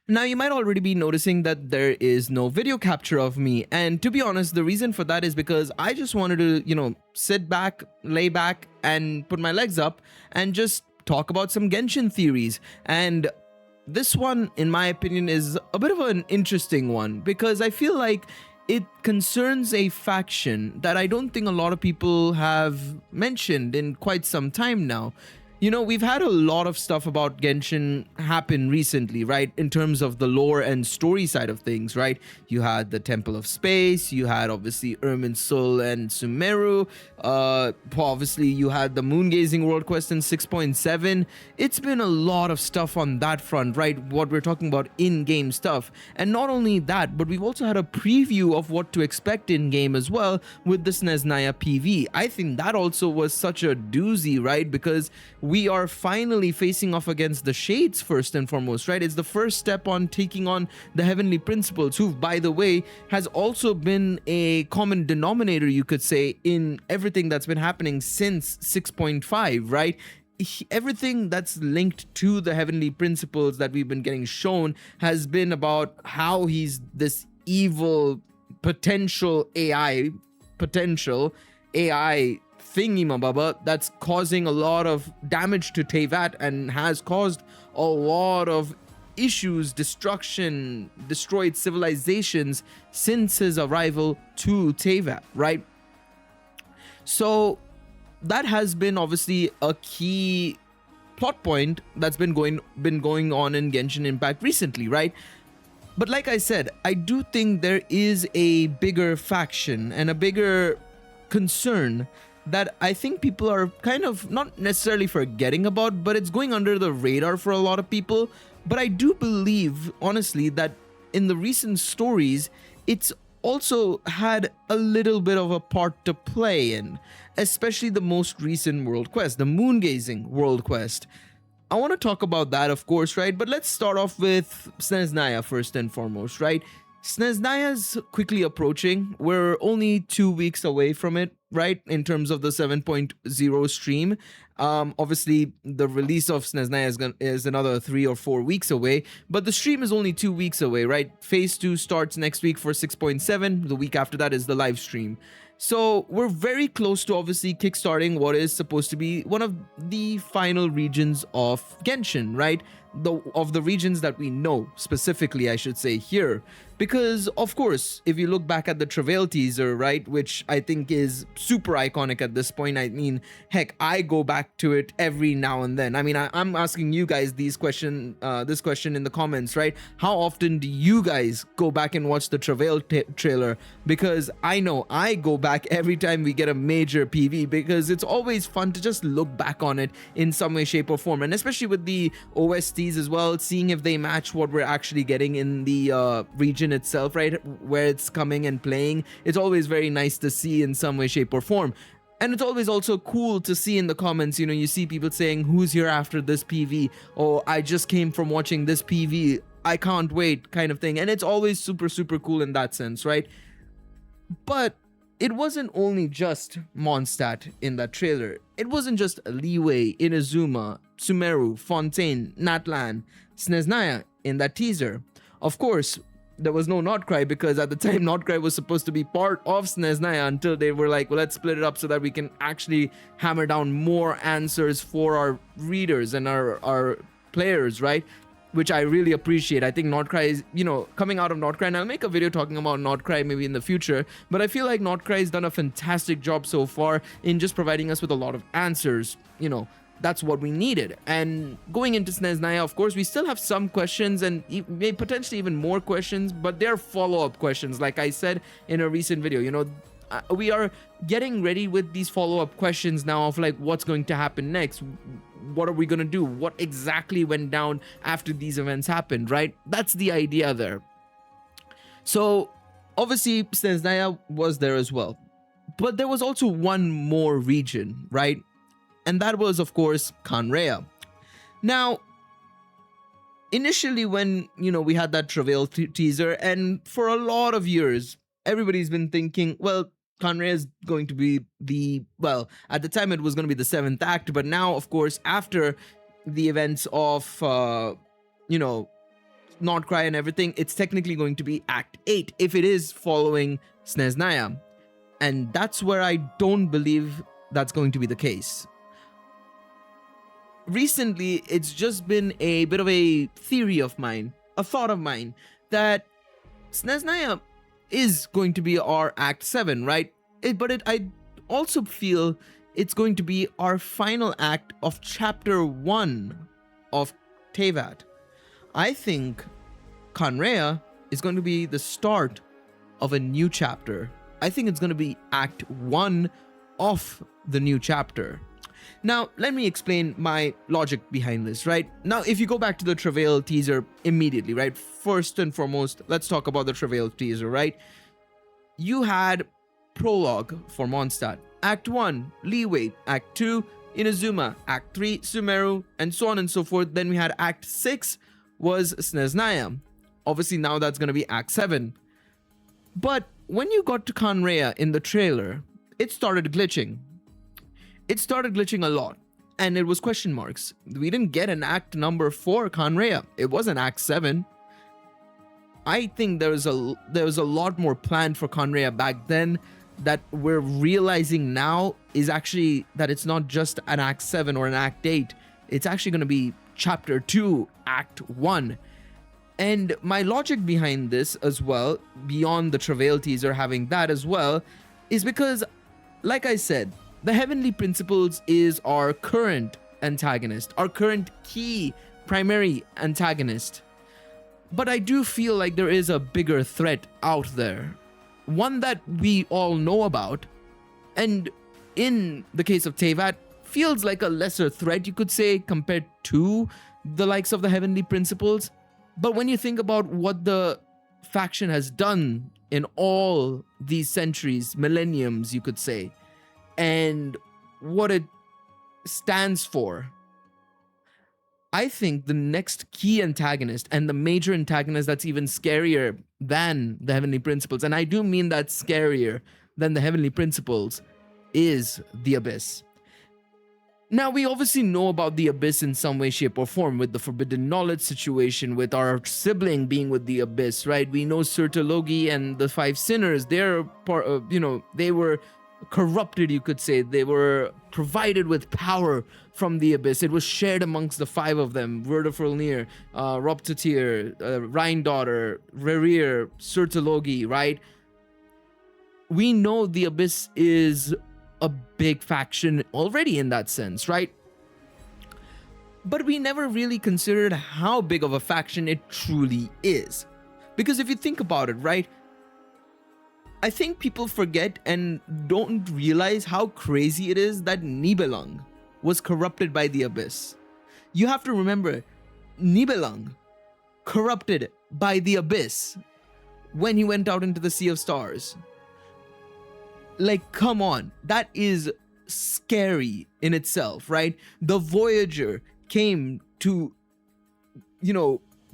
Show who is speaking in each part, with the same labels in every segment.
Speaker 1: Now, you might already be noticing that there is no video capture of me. And to be honest, the reason for that is because I just wanted to, sit back, lay back, and put my legs up and just talk about some Genshin theories. And this one, in my opinion, is a bit of an interesting one because I feel like it concerns a faction that I don't think a lot of people have mentioned in quite some time now. We've had a lot of stuff about Genshin happen recently, right? In terms of the lore and story side of things, right? You had the Temple of Space, you had obviously Irminsul and Sumeru, obviously you had the Moongazing World Quest in 6.7. It's been a lot of stuff on that front, right? What we're talking about in-game stuff. And not only that, but we've also had a preview of what to expect in-game as well with the Snezhnaya PV. I think that also was such a doozy, right? Because we are finally facing off against the Shades first and foremost, right? It's the first step on taking on the Heavenly Principles, who, by the way, has also been a common denominator, you could say, in everything that's been happening since 6.5, right? Everything that's linked to the Heavenly Principles that we've been getting shown has been about how he's this evil potential AI thingy-mababa that's causing a lot of damage to Teyvat and has caused a lot of issues, destruction, destroyed civilizations since his arrival to Teyvat, right? So that has been obviously a key plot point that's been going on in Genshin Impact recently, right? But like I said, I do think there is a bigger faction and a bigger concern that I think people are kind of not necessarily forgetting about, but it's going under the radar for a lot of people. But I do believe, honestly, that in the recent stories, it's also had a little bit of a part to play in, especially the most recent world quest, the Moongazing world quest. I want to talk about that, of course, right? But let's start off with Snezhnaya first and foremost, right? Snezhnaya's quickly approaching. We're only 2 weeks away from it, right? In terms of the 7.0 stream. Obviously, the release of Snezhnaya is another 3 or 4 weeks away, but the stream is only 2 weeks away, right? Phase 2 starts next week for 6.7. The week after that is the live stream. So we're very close to obviously kickstarting what is supposed to be one of the final regions of Genshin, right? Of the regions that we know specifically, I should say here. Because, of course, if you look back at the Travail teaser, right, which I think is super iconic at this point, I mean, heck, I go back to it every now and then. I mean, I'm asking you guys this question in the comments, right? How often do you guys go back and watch the Travail trailer? Because I know I go back every time we get a major PV, because it's always fun to just look back on it in some way, shape, or form. And especially with the OSTs as well, seeing if they match what we're actually getting in the region itself, right, where it's coming and playing. It's always very nice to see in some way, shape, or form. And it's always also cool to see in the comments, you see people saying, who's here after this PV, or I just came from watching this PV, I can't wait, kind of thing. And it's always super, super cool in that sense, right? But it wasn't only just Mondstadt in that trailer. It wasn't just Liyue, Inazuma, Sumeru, Fontaine, Natlan, Snezhnaya in that teaser. Of course, there was no Notcry, because at the time Notcry was supposed to be part of Snezhnaya until they were like, well, let's split it up so that we can actually hammer down more answers for our readers and our players, right? Which I really appreciate. I think Notcry is, coming out of Notcry, and I'll make a video talking about Notcry maybe in the future, but I feel like Notcry has done a fantastic job so far in just providing us with a lot of answers. That's what we needed. And going into Snezhnaya, of course, we still have some questions and maybe potentially even more questions, but they're follow-up questions. Like I said in a recent video, we are getting ready with these follow-up questions now of like, what's going to happen next? What are we going to do? What exactly went down after these events happened, right? That's the idea there. So obviously Snezhnaya was there as well, but there was also one more region, right? And that was, of course, Khaenri'ah. Now, initially when, we had that Travail teaser, and for a lot of years, everybody's been thinking, well, Khaenri'ah is going to be at the time it was going to be the 7th act, but now, of course, after the events of, not cry and everything, it's technically going to be Act 8 if it is following Snezhnaya. And that's where I don't believe that's going to be the case. Recently, it's just been a bit of a theory of mine, a thought of mine, that Snezhnaya is going to be our Act 7, right? I also feel it's going to be our final act of Chapter 1 of Teyvat. I think Khaenri'ah is going to be the start of a new chapter. I think it's going to be Act 1 of the new chapter. Now, let me explain my logic behind this, right? Now, if you go back to the Travail teaser immediately, right? First and foremost, let's talk about the Travail teaser, right? You had prologue for Mondstadt, Act 1, Leeway, Act 2, Inazuma, Act 3, Sumeru, and so on and so forth. Then we had Act 6 was Snezhnaya. Obviously, now that's going to be Act 7. But when you got to Khaenri'ah in the trailer, it started glitching. It started glitching a lot, and it was question marks. We didn't get an act number 4 Khaenri'ah. It was an Act 7. I think there was a lot more planned for Khaenri'ah back then that we're realizing now is actually that it's not just an Act 7 or an Act 8. It's actually going to be Chapter 2, Act 1. And my logic behind this as well, beyond the Travail teaser having that as well, is because, like I said, the Heavenly Principles is our current antagonist, our current key primary antagonist. But I do feel like there is a bigger threat out there, one that we all know about, and in the case of Teyvat, feels like a lesser threat, you could say, compared to the likes of the Heavenly Principles. But when you think about what the faction has done in all these centuries, millenniums, you could say, and what it stands for, I think the next key antagonist and the major antagonist that's even scarier than the Heavenly Principles, and I do mean that scarier than the Heavenly Principles, is the Abyss. Now, we obviously know about the Abyss in some way, shape, or form with the Forbidden Knowledge situation, with our sibling being with the Abyss, right? We know Surtalogi and the Five Sinners, they were corrupted, you could say. They were provided with power from the Abyss. It was shared amongst the 5 of them: Verdafrolnir, Roptatir, Rhine-Daughter, Rerir, Surtalogi, right? We know the Abyss is a big faction already in that sense, right? But we never really considered how big of a faction it truly is. Because if you think about it, right, I think people forget and don't realize how crazy it is that Nibelung was corrupted by the Abyss. You have to remember, Nibelung corrupted by the Abyss when he went out into the Sea of Stars. Like, come on, that is scary in itself, right? The Voyager came to,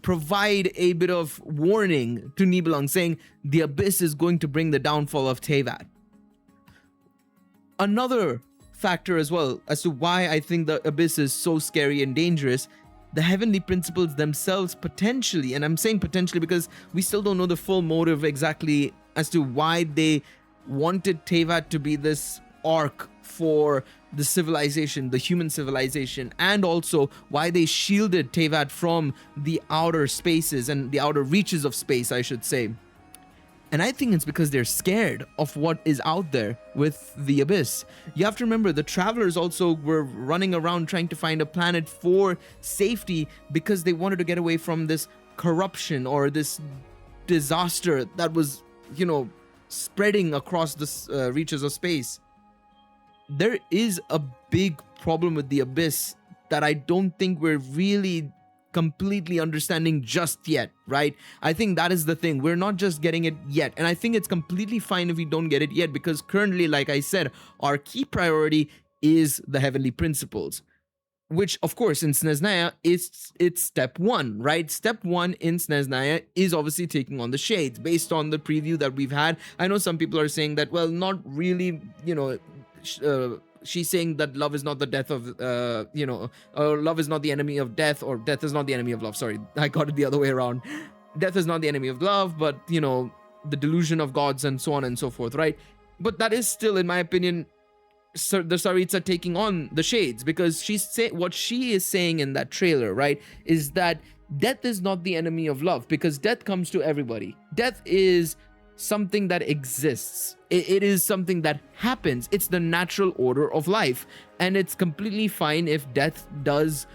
Speaker 1: provide a bit of warning to Nibelung, saying the Abyss is going to bring the downfall of Teyvat. Another factor as well as to why I think the Abyss is so scary and dangerous, the Heavenly Principles themselves potentially, and I'm saying potentially because we still don't know the full motive exactly as to why they wanted Teyvat to be this arc for the civilization, the human civilization, and also why they shielded Teyvat from the outer spaces and the outer reaches of space, I should say. And I think it's because they're scared of what is out there with the Abyss. You have to remember, the travelers also were running around trying to find a planet for safety because they wanted to get away from this corruption or this disaster that was, spreading across the reaches of space. There is a big problem with the Abyss that I don't think we're really completely understanding just yet, right? I think that is the thing. We're not just getting it yet. And I think it's completely fine if we don't get it yet, because currently, like I said, our key priority is the Heavenly Principles, which, of course, in Snezhnaya, it's step 1, right? Step 1 in Snezhnaya is obviously taking on the Shades. Based on the preview that we've had, I know some people are saying that, well, not really, she's saying that love is not the death of love is not the enemy of death, or death is not the enemy of love. Sorry, I got it the other way around. Death is not the enemy of love, but the delusion of gods and so on and so forth, right? But that is still, in my opinion, the Tsaritsa taking on the shades, because what she is saying in that trailer, right, is that death is not the enemy of love, because death comes to everybody. Death is something that exists. It is something that happens. It's the natural order of life, and it's completely fine if death does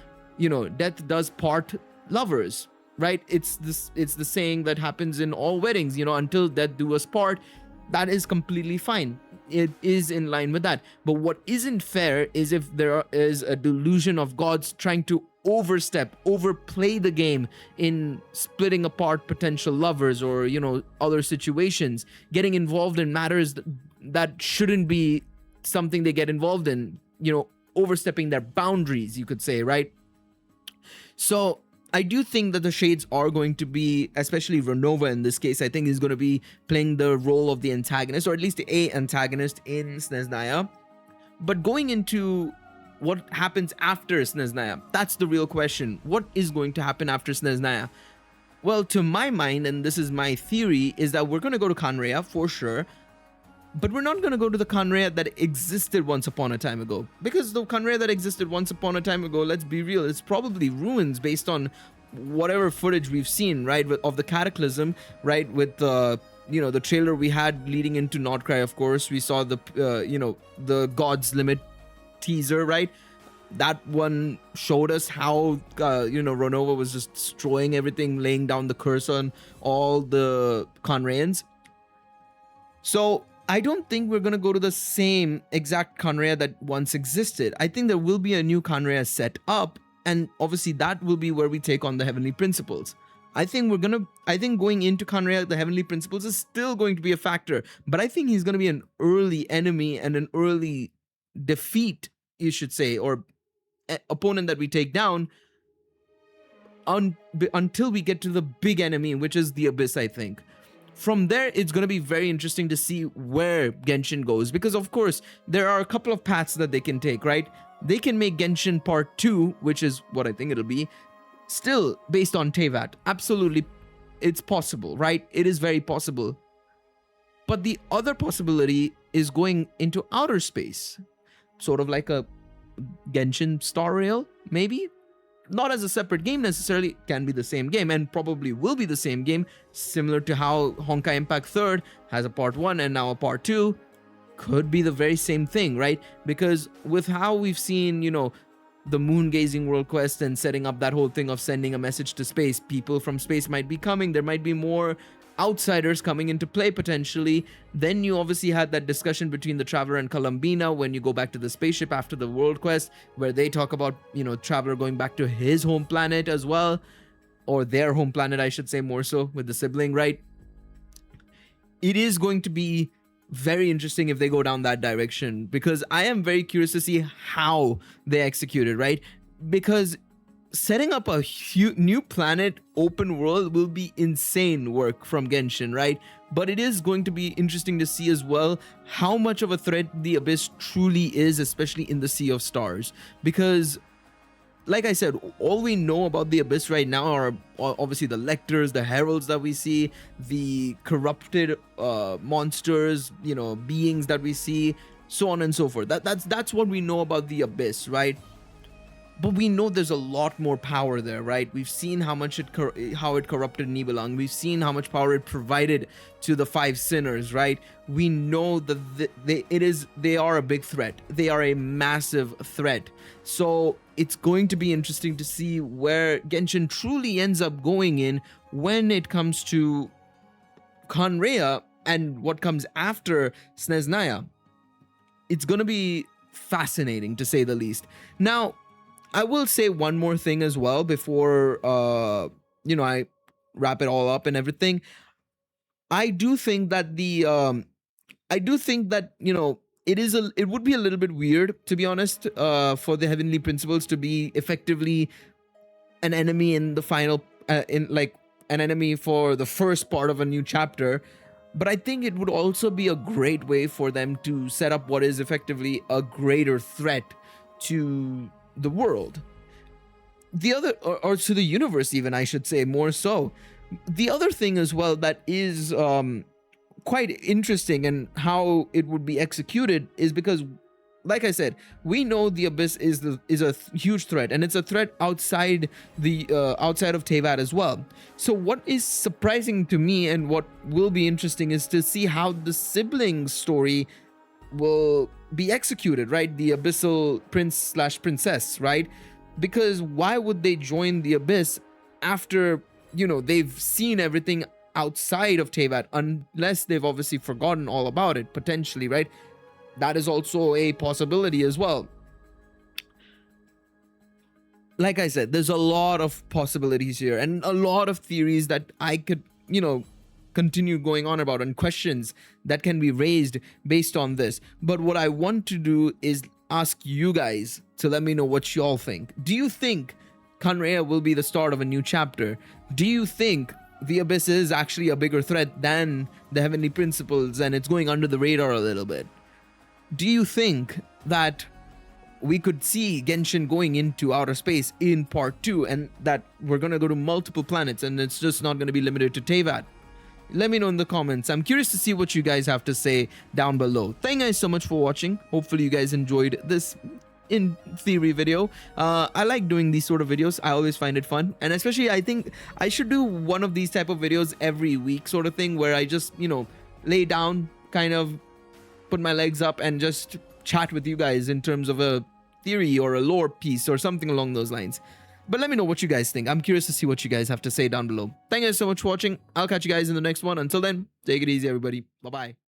Speaker 1: part lovers, right? It's the saying that happens in all weddings, until death do us part. That is completely fine. It is in line with that. But what isn't fair is if there is a delusion of gods trying to overplay the game in splitting apart potential lovers, or other situations, getting involved in matters that shouldn't be something they get involved in, overstepping their boundaries, you could say, right? So I do think that the shades are going to be, especially Renova in this case, I think is going to be playing the role of the antagonist, or at least a antagonist in Snezhnaya. But going into what happens after Snezhnaya, that's the real question. What is going to happen after Snezhnaya? Well, to my mind, and this is my theory, is that we're going to go to Khaenri'ah for sure, but we're not going to go to the Khaenri'ah that existed once upon a time ago. Because the Khaenri'ah that existed once upon a time ago, let's be real, it's probably ruins based on whatever footage we've seen, right, of the Cataclysm, right, with the trailer we had leading into Nordcry, of course. We saw the God's Limit teaser, right? That one showed us how Renova was just destroying everything, laying down the curse on all the Khaenri'ahs. So I don't think we're going to go to the same exact Khaenri'ah that once existed. I think there will be a new Khaenri'ah set up, and obviously that will be where we take on the Heavenly Principles. I think going into Khaenri'ah, the Heavenly Principles is still going to be a factor, but I think he's going to be an early enemy and an early defeat, you should say, or opponent that we take down until we get to the big enemy, which is the Abyss, I think. From there, it's going to be very interesting to see where Genshin goes, because of course there are a couple of paths that they can take, right? They can make Genshin Part 2, which is what I think it'll be, still based on Teyvat. Absolutely, it's possible, right? It is very possible. But the other possibility is going into outer space, sort of like a Genshin Star Rail, maybe? Not as a separate game necessarily, can be the same game, and probably will be the same game, similar to how Honkai Impact 3rd has a Part 1 and now a Part 2. Could be the very same thing, right? Because with how we've seen, the moon gazing world quest and setting up that whole thing of sending a message to space, people from space might be coming, there might be more outsiders coming into play potentially. Then you obviously had that discussion between the Traveler and Columbina when you go back to the spaceship after the world quest, where they talk about Traveler going back to his home planet as well, or their home planet, I should say, more so, with the sibling, right? It is going to be very interesting if they go down that direction, because I am very curious to see how they execute it, right? Because setting up a new planet open world will be insane work from Genshin, right? But it is going to be interesting to see as well how much of a threat the Abyss truly is, especially in the Sea of Stars. Because, like I said, all we know about the Abyss right now are obviously the Lectors, the Heralds that we see, the corrupted monsters, beings that we see, so on and so forth. That's what we know about the Abyss, right? But we know there's a lot more power there, right? We've seen how much how it corrupted Nibelung. We've seen how much power it provided to the Five Sinners, right? We know that they are a big threat. They are a massive threat. So it's going to be interesting to see where Genshin truly ends up going in when it comes to Khaenri'ah and what comes after Snezhnaya. It's going to be fascinating, to say the least. Now, I will say one more thing as well before I wrap it all up and everything. I do think that it would be a little bit weird, to be honest, for the Heavenly Principles to be effectively an enemy in the final an enemy for the first part of a new chapter, But I think it would also be a great way for them to set up what is effectively a greater threat to the world. The other, or to the universe, even, I should say, more so. The other thing as well that is quite interesting and how it would be executed is because, like I said, we know the Abyss is a huge threat, and it's a threat outside outside of Teyvat as well. So what is surprising to me and what will be interesting is to see how the sibling story will be executed, right? The Abyssal Prince/Princess, right? Because why would they join the Abyss after, they've seen everything outside of Teyvat, unless they've obviously forgotten all about it, potentially, right? That is also a possibility as well. Like I said, there's a lot of possibilities here and a lot of theories that I could, continue going on about, and questions that can be raised based on this. But what I want to do is ask you guys to let me know what y'all think. Do you think Khaenri'ah will be the start of a new chapter? Do you think the Abyss is actually a bigger threat than the Heavenly Principles and it's going under the radar a little bit? Do you think that we could see Genshin going into outer space in part 2, and that we're going to go to multiple planets and it's just not going to be limited to Teyvat? Let me know in the comments. I'm curious to see what you guys have to say down below. Thank you guys so much for watching. Hopefully you guys enjoyed this in theory video. I like doing these sort of videos. I always find it fun, and especially I think I should do one of these type of videos every week, sort of thing, where I just lay down, kind of put my legs up and just chat with you guys in terms of a theory or a lore piece or something along those lines. But let me know what you guys think. I'm curious to see what you guys have to say down below. Thank you guys so much for watching. I'll catch you guys in the next one. Until then, take it easy, everybody. Bye-bye.